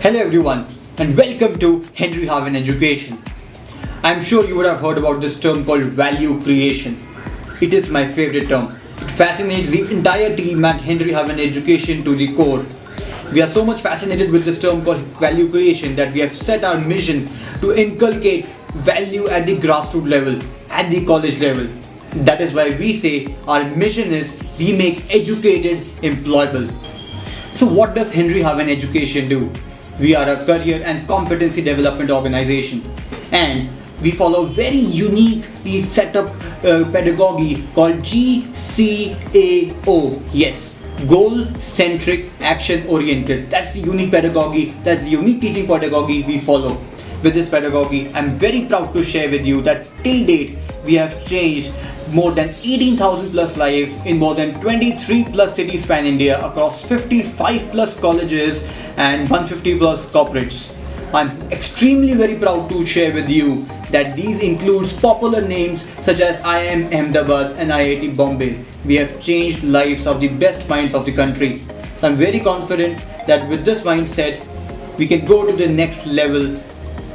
Hello everyone and welcome to Henry Harvin Education. I'm sure you would have heard about this term called value creation. It is my favorite term. It fascinates the entire team at Henry Harvin Education to the core. We are so much fascinated with this term called value creation that we have set our mission to inculcate value at the grassroots level, at the college level. That is why we say our mission is we make educated employable. So what does Henry Harvin Education do? We are a career and competency development organization and we follow very uniquely set up pedagogy called GCAO. Yes, goal centric action oriented. That's the unique pedagogy, that's the unique teaching pedagogy we follow. With this pedagogy, I'm very proud to share with you that till date we have changed more than 18,000 plus lives in more than 23 plus cities pan India across 55 plus colleges and 150 plus corporates. I'm extremely very proud to share with you that these includes popular names such as IIM Ahmedabad and IIT Bombay. We have changed lives of the best minds of the country. I'm very confident that with this mindset we can go to the next level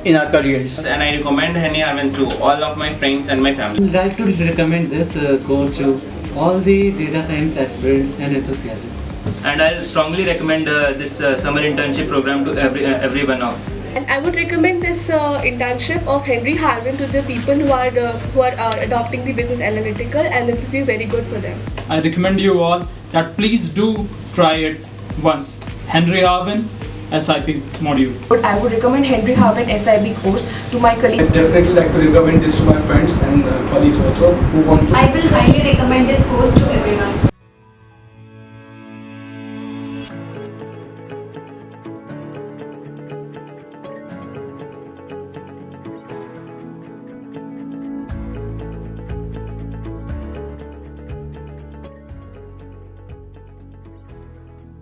in our careers. And I recommend Henry Harvin to all of my friends and my family. I would like to recommend this course to all the data science aspirants and enthusiasts. And I strongly recommend this summer internship program to everyone of. And I would recommend this internship of Henry Harvin to the people who are adopting the business analytical, and it will be very good for them. I recommend you all that please do try it once. Henry Harvin SIP module. I would recommend Henry Harvin SIB course to my colleagues. I definitely like to recommend this to my friends and colleagues also who want to. I will highly recommend this course to everyone.